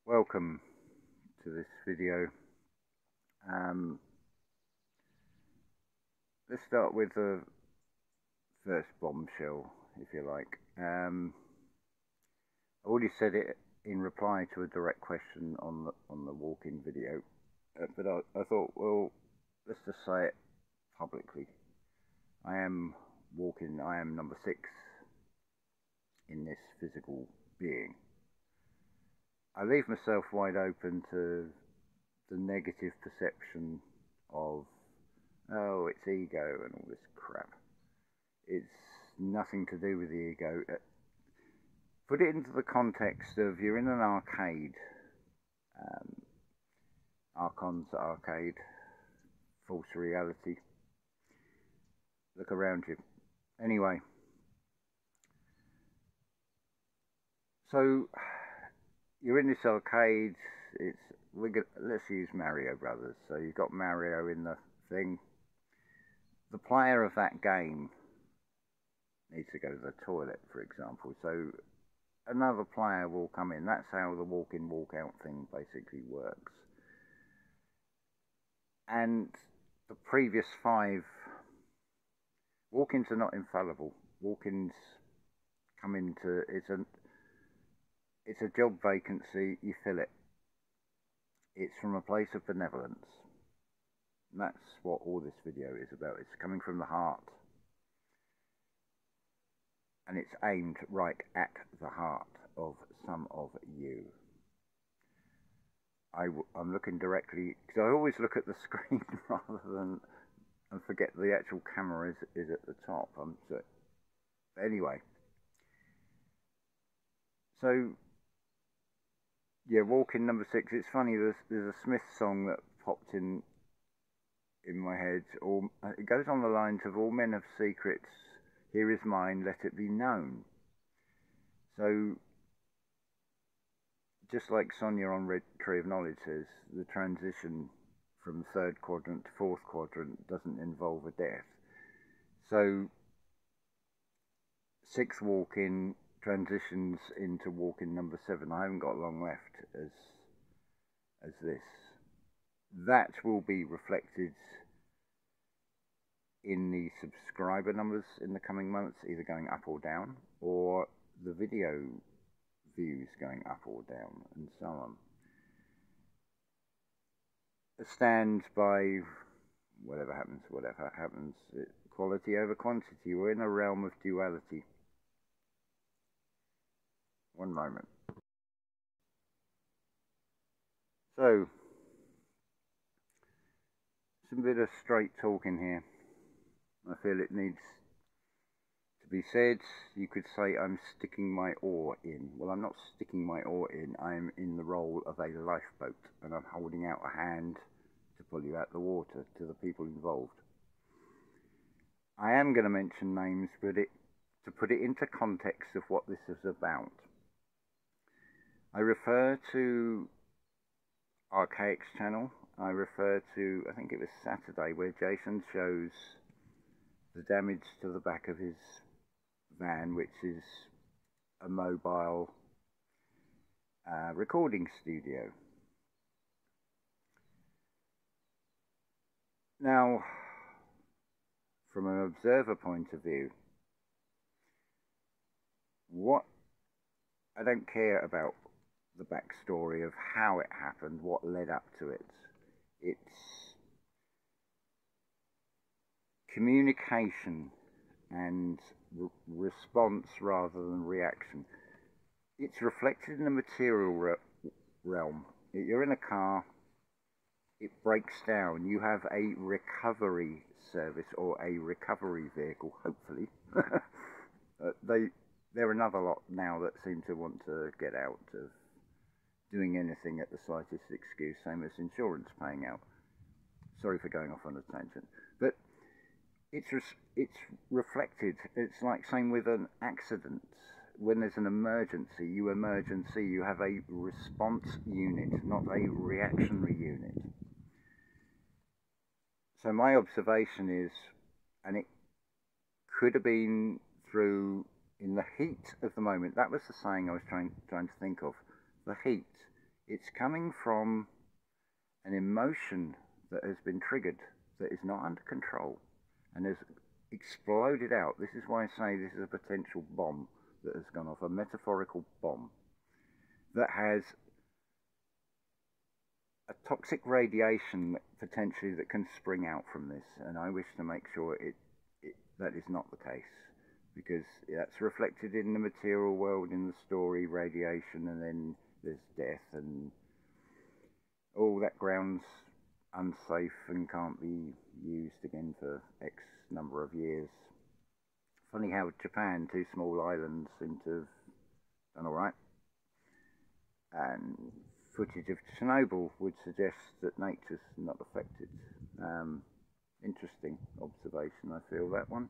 Welcome to this video. Let's start with the first bombshell, if you like. I already said it in reply to a direct question on the walk-in video, but I thought, well, let's just say it publicly. I am number 6 in this physical being. I leave myself wide open to the negative perception of, oh, it's ego and all this crap. It's nothing to do with the ego. Put it into the context of you're in an arcade, Archon's arcade, false reality. Look around you. Anyway, so you're in this arcade. Let's use Mario Brothers. So you've got Mario in the thing. The player of that game needs to go to the toilet, for example. So another player will come in. That's how the walk-in, walk-out thing basically works. And the previous 5 walk-ins are not infallible. Walk-ins come into it's a job vacancy. You fill it. It's from a place of benevolence. And that's what all this video is about. It's coming from the heart. And it's aimed right at the heart of some of you. I'm looking directly, because I always look at the screen rather than, and forget the actual camera is at the top. Anyway. So, yeah, walk-in number 6. It's funny, there's a Smith song that popped in my head. It goes on the lines of, all men have secrets, here is mine, let it be known. So, just like Sonia on Red Tree of Knowledge says, the transition from 3rd quadrant to 4th quadrant doesn't involve a death. So, 6th walk-in transitions into walk-in number 7. I haven't got long left as this. That will be reflected in the subscriber numbers in the coming months, either going up or down, or the video views going up or down, and so on. It stands by whatever happens, quality over quantity. We're in a realm of duality. One moment. So, some bit of straight talking here. I feel it needs to be said. You could say I'm sticking my oar in. Well, I'm not sticking my oar in. I'm in the role of a lifeboat, and I'm holding out a hand to pull you out the water to the people involved. I am going to mention names, but to put it into context of what this is about. I refer to Archaic's channel. I refer to, I think it was Saturday, where Jason shows the damage to the back of his van, which is a mobile recording studio. Now, from an observer point of view, I don't care about the backstory of how it happened, what led up to it. It's communication and response rather than reaction. It's reflected in the material realm. You're in a car, it breaks down, you have a recovery service or a recovery vehicle, hopefully. They're another lot now that seem to want to get out of doing anything at the slightest excuse, same as insurance paying out. Sorry for going off on a tangent. But it's reflected. It's like same with an accident. When there's an emergency, you have a response unit, not a reactionary unit. So my observation is, and it could have been through, in the heat of the moment, that was the saying I was trying to think of, the heat. It's coming from an emotion that has been triggered, that is not under control, and has exploded out. This is why I say this is a potential bomb that has gone off, a metaphorical bomb that has a toxic radiation potentially that can spring out from this, and I wish to make sure that is not the case, because that's reflected in the material world, in the story, radiation, and then there's death, and all that ground's unsafe and can't be used again for X number of years. Funny how Japan, two small islands, seem to have done alright. And footage of Chernobyl would suggest that nature's not affected. Interesting observation, I feel, that one.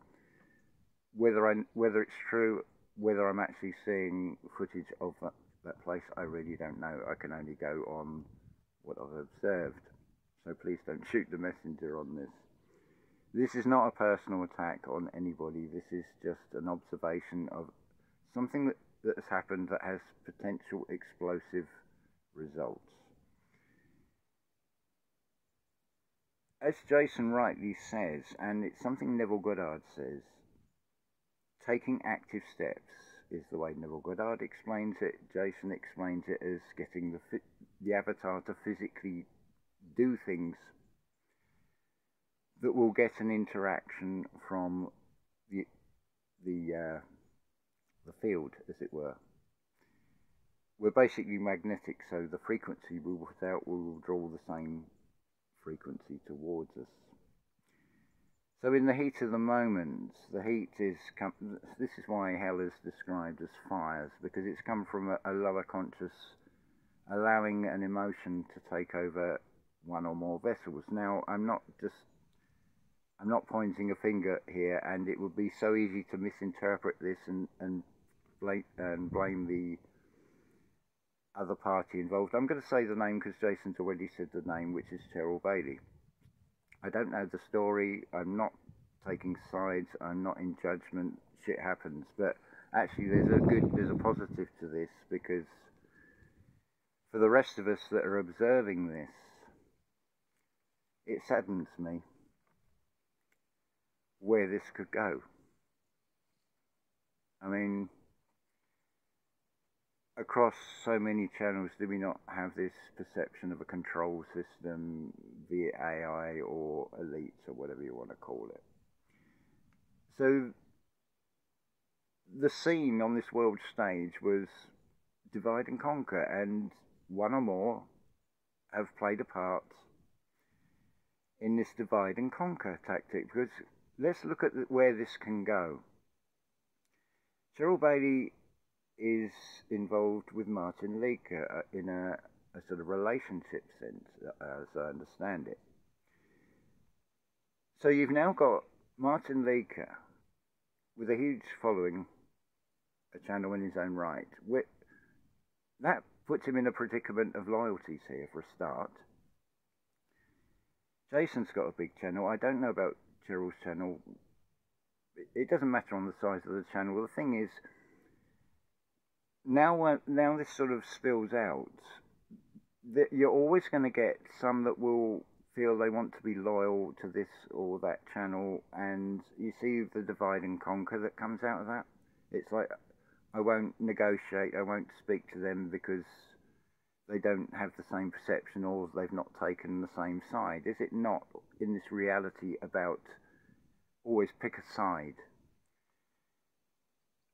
Whether it's true, whether I'm actually seeing footage of that place, I really don't know. I can only go on what I've observed. So please don't shoot the messenger on this. This is not a personal attack on anybody. This is just an observation of something that has happened that has potential explosive results. As Jason rightly says, and it's something Neville Goddard says, taking active steps is the way Neville Goddard explains it. Jason explains it as getting the avatar to physically do things that will get an interaction from the field, as it were. We're basically magnetic, so the frequency we put out will draw the same frequency towards us. So in the heat of the moment, the heat is, this is why hell is described as fires, because it's come from a lower conscious, allowing an emotion to take over one or more vessels. Now, I'm not pointing a finger here, and it would be so easy to misinterpret this and blame the other party involved. I'm going to say the name because Jason's already said the name, which is Cheryl Bailey. I don't know the story. I'm not taking sides. I'm not in judgment. Shit happens, but actually, there's a positive to this, because for the rest of us that are observing this, it saddens me where this could go. I mean, across so many channels, do we not have this perception of a control system, be it AI or elites or whatever you want to call it? So the scene on this world stage was divide and conquer, and one or more have played a part in this divide and conquer tactic, because let's look at where this can go. Cheryl Bailey is involved with Martin Leaker in a sort of relationship sense, as I understand it. So you've now got Martin Leaker with a huge following, a channel in his own right. That puts him in a predicament of loyalties here for a start. Jason's got a big channel. I don't know about Cheryl's channel. It doesn't matter on the size of the channel. The thing is, now this sort of spills out, that you're always going to get some that will feel they want to be loyal to this or that channel, and you see the divide and conquer that comes out of that. It's like, I won't negotiate, I won't speak to them because they don't have the same perception, or they've not taken the same side. Is it not, in this reality, about always pick a side?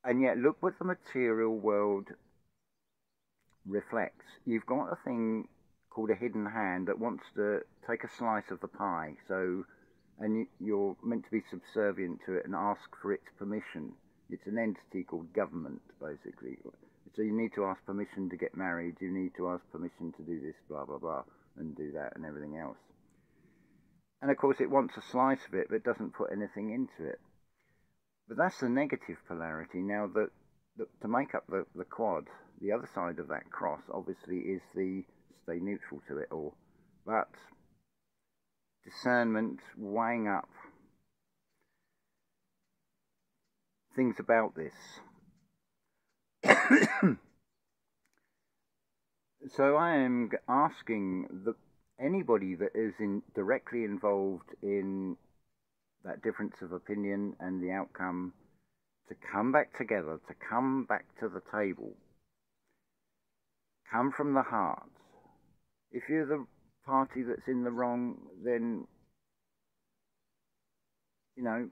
And yet, look what the material world reflects. You've got a thing called a hidden hand that wants to take a slice of the pie. So, and you're meant to be subservient to it and ask for its permission. It's an entity called government, basically. So you need to ask permission to get married. You need to ask permission to do this, blah, blah, blah, and do that and everything else. And of course, it wants a slice of it, but doesn't put anything into it. But that's the negative polarity. Now, to make up the quad, the other side of that cross, obviously, is the stay neutral to it all. But discernment, weighing up things about this. So I am asking anybody that is directly involved in that difference of opinion and the outcome to come back together, to come back to the table, come from the heart. If you're the party that's in the wrong, then, you know,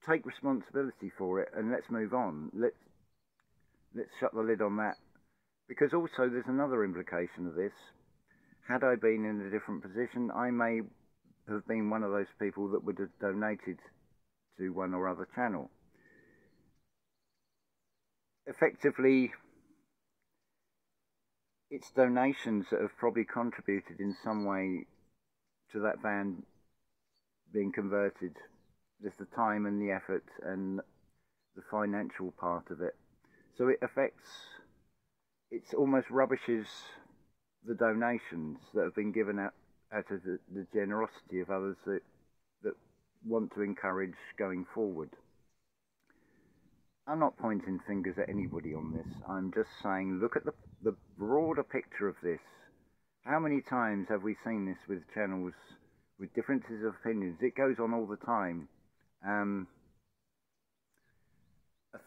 take responsibility for it and let's move on. Let's shut the lid on that. Because also there's another implication of this. Had I been in a different position, I may have been one of those people that would have donated to one or other channel. Effectively, it's donations that have probably contributed in some way to that van being converted. There's the time and the effort and the financial part of it. So it affects, it almost rubbishes the donations that have been given out of the generosity of others that want to encourage going forward. I'm not pointing fingers at anybody on this. I'm just saying, look at the broader picture of this. How many times have we seen this with channels with differences of opinions? It goes on all the time. A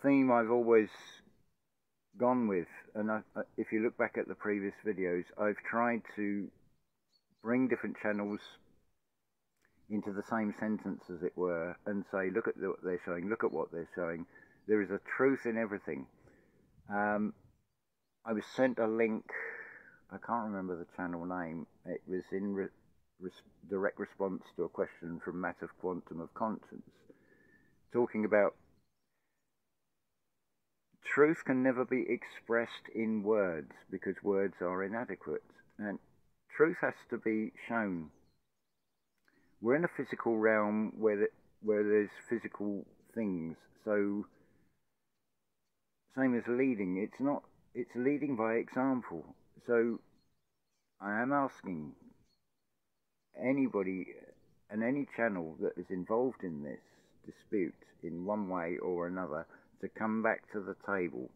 theme I've always gone with, and if you look back at the previous videos, I've tried to bring different channels into the same sentence, as it were, and say, look at what they're showing, look at what they're showing. There is a truth in everything. I was sent a link, I can't remember the channel name, it was in direct response to a question from Matt of Quantum of Conscience, talking about truth can never be expressed in words because words are inadequate, and truth has to be shown. We're in a physical realm where there's physical things, so same as leading, it's leading by example. So I am asking anybody and any channel that is involved in this dispute in one way or another to come back to the table,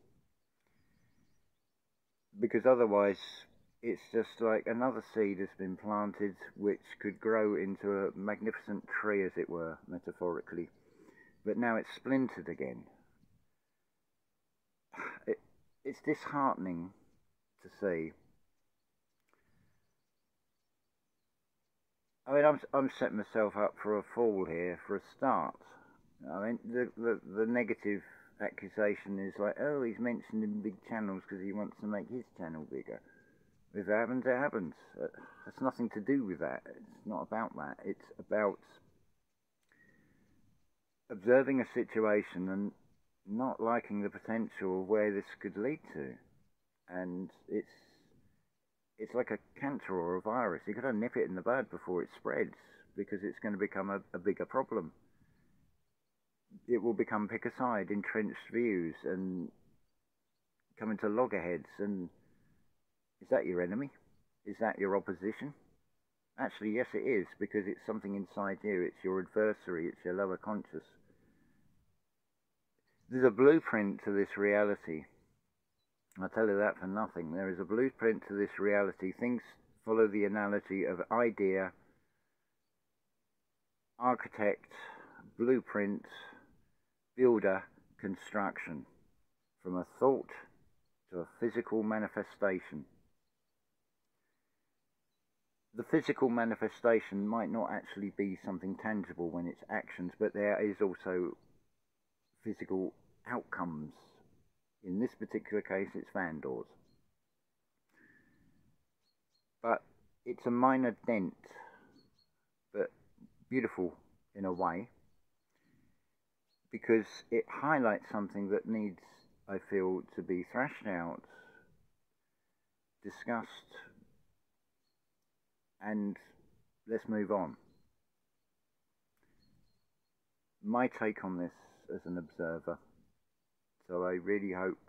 because otherwise it's just like another seed has been planted which could grow into a magnificent tree, as it were, metaphorically, but now it's splintered again. It's disheartening to see. I mean, I'm setting myself up for a fall here for a start. I mean, the negative accusation is like, oh, he's mentioning big channels because he wants to make his channel bigger. If it happens, it happens. It's nothing to do with that. It's not about that. It's about observing a situation and not liking the potential of where this could lead to. And it's like a cancer or a virus. You've got to nip it in the bud before it spreads, because it's going to become a bigger problem. It will become pick a side, entrenched views, and come into loggerheads. And is that your enemy? Is that your opposition? Actually, yes, it is, because it's something inside you. It's your adversary. It's your lower conscious. There's a blueprint to this reality. I tell you that for nothing. There is a blueprint to this reality. Things follow the analogy of idea, architect, blueprint, builder, construction. From a thought to a physical manifestation. The physical manifestation might not actually be something tangible when it's actions, but there is also physical outcomes. In this particular case, it's van doors. But it's a minor dent, but beautiful in a way, because it highlights something that needs, I feel, to be thrashed out, discussed, and let's move on. My take on this as an observer. So I really hope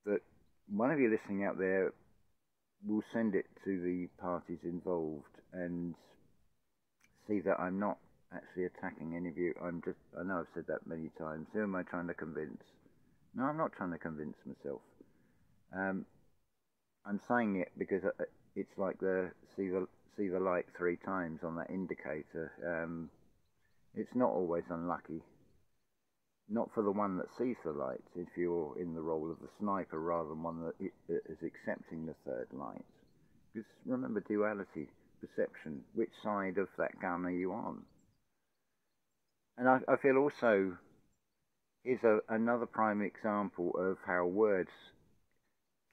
that one of you listening out there will send it to the parties involved and see that I'm not actually attacking any of you. I know I've said that many times. Who am I trying to convince? No, I'm not trying to convince myself. I'm saying it because it's like see the light 3 times on that indicator. It's not always unlucky. Not for the one that sees the light, if you're in the role of the sniper rather than one that is accepting the third light. Because remember duality, perception, which side of that gun are you on? And I feel also is another prime example of how words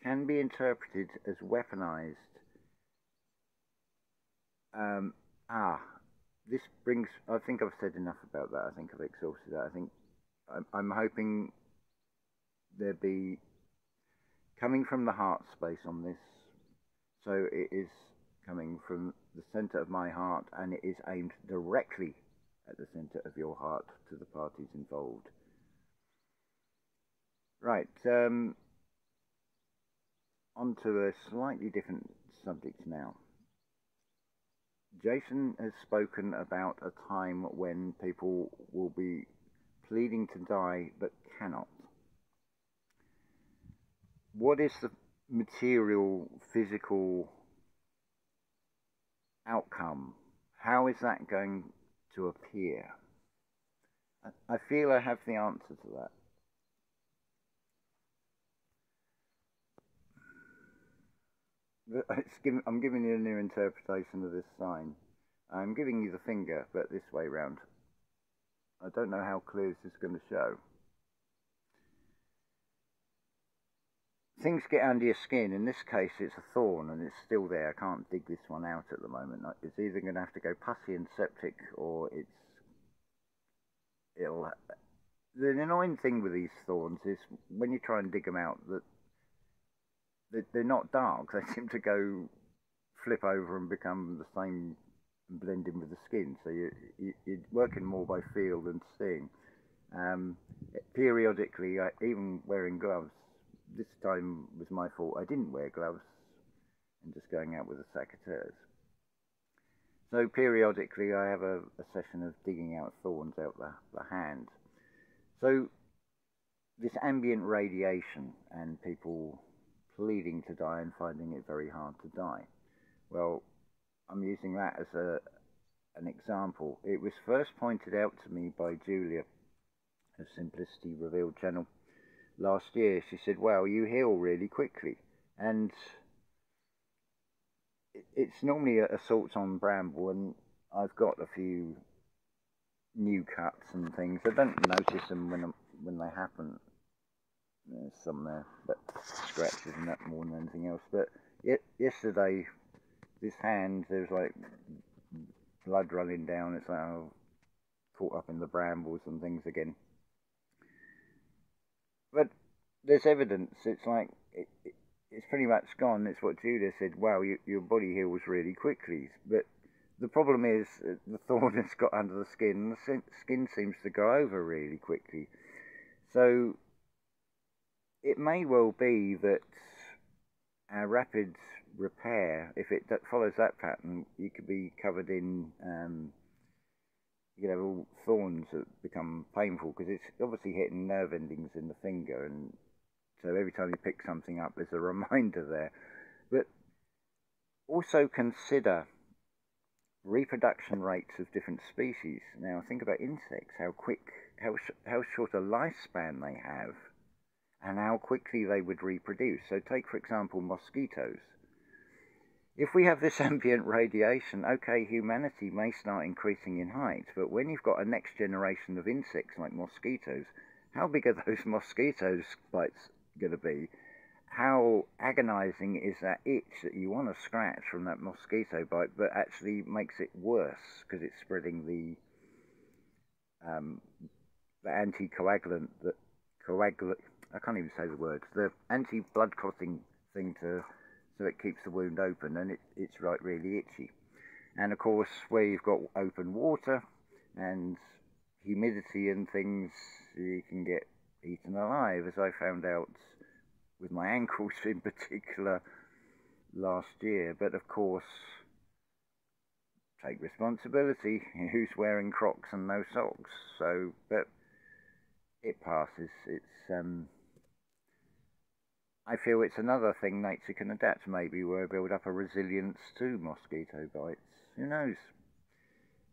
can be interpreted as weaponized. This brings, I think I've said enough about that. I think I've exhausted that. I think I'm hoping there be coming from the heart space on this. So it is coming from the center of my heart, and it is aimed directly at the center of your heart to the parties involved. Right, on to a slightly different subject now. Jason has spoken about a time when people will be pleading to die but cannot. What is the material, physical outcome? How is that going to appear? I feel I have the answer to that. I'm giving you a new interpretation of this sign. I'm giving you the finger, but this way round. I don't know how clear this is going to show. Things get under your skin. In this case, it's a thorn, and it's still there. I can't dig this one out at the moment. It's either going to have to go pussy and septic, or it'll... The annoying thing with these thorns is when you try and dig them out, that they're not dark. They seem to go flip over and become the same and blend in with the skin. So you're working more by feel than seeing. Periodically, even wearing gloves, this time was my fault. I didn't wear gloves and just going out with a secateurs. So periodically I have a session of digging out thorns out the hand. So this ambient radiation and people pleading to die and finding it very hard to die. Well, I'm using that as an example. It was first pointed out to me by Julia of Simplicity Revealed channel last year. She said, wow, you heal really quickly. And it's normally assaults on bramble, and I've got a few new cuts and things. I don't notice them when they happen. There's some there, but scratches and that more than anything else. But yesterday, this hand, there's like blood running down. It's like caught up in the brambles and things again. But there's evidence. It's like it's pretty much gone. It's what Julia said. Wow, your body heals really quickly. But the problem is the thorn has got under the skin. The skin seems to go over really quickly. So it may well be that our rapid repair, if it follows that pattern, you could be covered in, you have all thorns that become painful because it's obviously hitting nerve endings in the finger, and so every time you pick something up, there's a reminder there. But also consider reproduction rates of different species. Now think about insects, how short a lifespan they have, and how quickly they would reproduce. So take, for example, mosquitoes. If we have this ambient radiation, okay, humanity may start increasing in height, but when you've got a next generation of insects like mosquitoes, how big are those mosquitoes bites going to be? How agonizing is that itch that you want to scratch from that mosquito bite, but actually makes it worse because it's spreading the anticoagulant, I can't even say the words, the anti-blood clotting thing so it keeps the wound open, and it's like really itchy. And of course, where you've got open water and humidity and things, you can get eaten alive, as I found out with my ankles in particular last year. But of course, take responsibility. Who's wearing Crocs and no socks? So, but it passes. It's I feel it's another thing nature can adapt. Maybe we'll build up a resilience to mosquito bites. Who knows?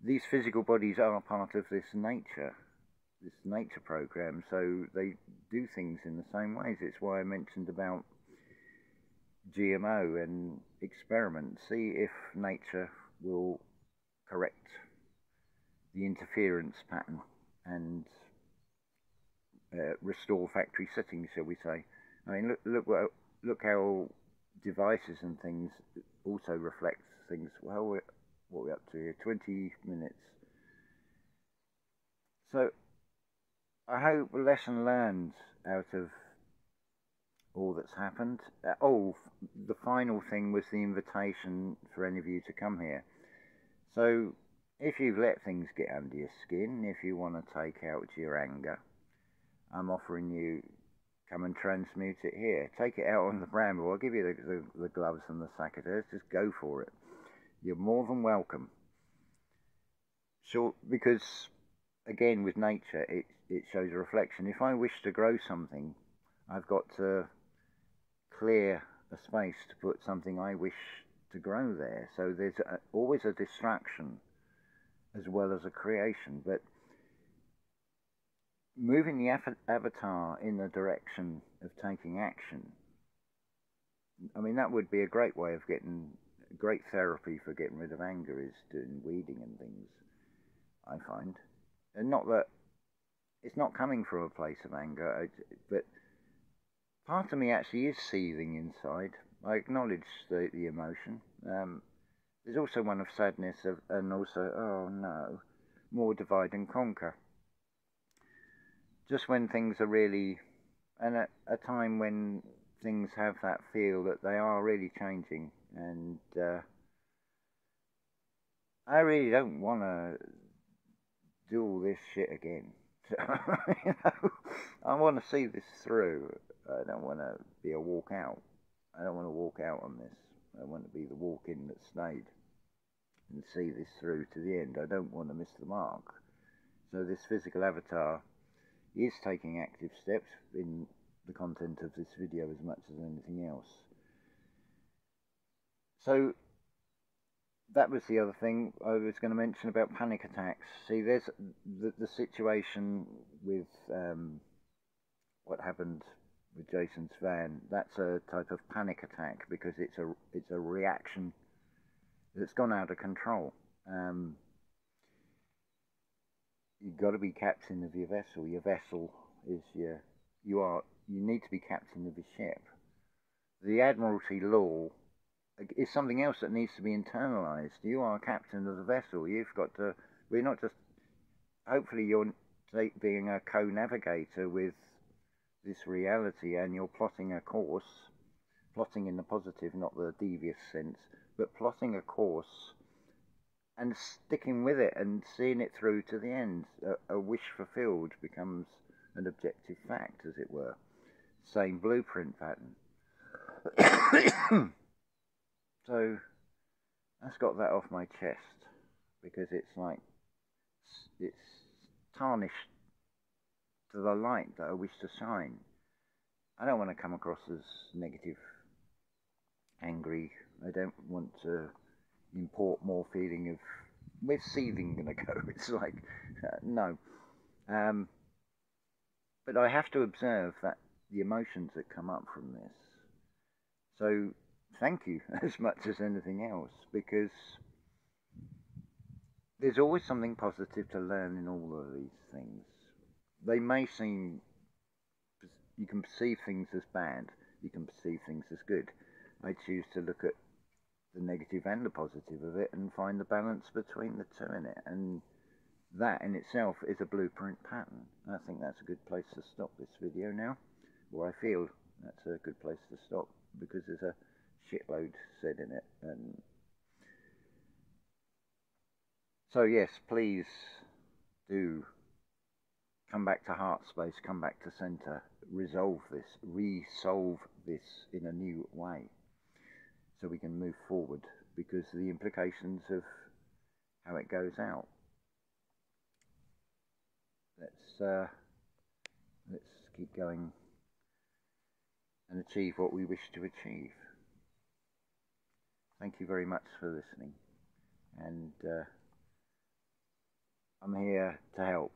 These physical bodies are part of this nature program, so they do things in the same ways. It's why I mentioned about GMO and experiment. See if nature will correct the interference pattern and restore factory settings, shall we say. I mean, look how devices and things also reflect things. Well, what are we up to here? 20 minutes. So I hope a lesson learned out of all that's happened. The final thing was the invitation for any of you to come here. So if you've let things get under your skin, if you want to take out your anger, I'm offering you, come and transmute it here. Take it out on the bramble. I'll give you the gloves and the sack of earth. Just go for it. You're more than welcome. Sure, because again, with nature, it shows a reflection. If I wish to grow something, I've got to clear a space to put something I wish to grow there. So there's always a distraction as well as a creation. But moving the avatar in the direction of taking action, I mean, that would be a great way of great therapy for getting rid of anger, is doing weeding and things, I find. And not that it's not coming from a place of anger, but part of me actually is seething inside. I acknowledge the emotion. There's also one of sadness and also, oh no, more divide and conquer. Just when things are really, and at a time when things have that feel that they are really changing, and I really don't want to do all this shit again. You know, I want to see this through. I don't want to be a walk out. I don't want to walk out on this. I want to be the walk in that stayed and see this through to the end. I don't want to miss the mark. So this physical avatar is taking active steps in the content of this video as much as anything else. So that was the other thing I was going to mention about panic attacks. See, there's the situation with what happened with Jason's van. That's a type of panic attack because it's a reaction that's gone out of control. You've got to be captain of your vessel. Your vessel is you need to be captain of your ship. The Admiralty law is something else that needs to be internalized. You are captain of the vessel. You've got to, we're not just, hopefully you're being a co-navigator with this reality and you're plotting a course, plotting in the positive, not the devious sense, but plotting a course and sticking with it and seeing it through to the end. A wish fulfilled becomes an objective fact, as it were. Same blueprint pattern. So that's got that off my chest, because it's like, it's tarnished to the light that I wish to shine. I don't want to come across as negative, angry. I don't want to import more feeling of, where's seething going to go? It's like, no. But I have to observe that the emotions that come up from this. So thank you as much as anything else, because there's always something positive to learn in all of these things. They may seem, you can perceive things as bad, you can perceive things as good. I choose to look at the negative and the positive of it and find the balance between the two in it. And that in itself is a blueprint pattern. I think that's a good place to stop this video now. Or I feel that's a good place to stop, because there's a shitload said in it. And so yes, please do come back to heart space, come back to center, resolve this, resolve this in a new way, so we can move forward, because the implications of how it goes out. Let's keep going and achieve what we wish to achieve. Thank you very much for listening, and I'm here to help.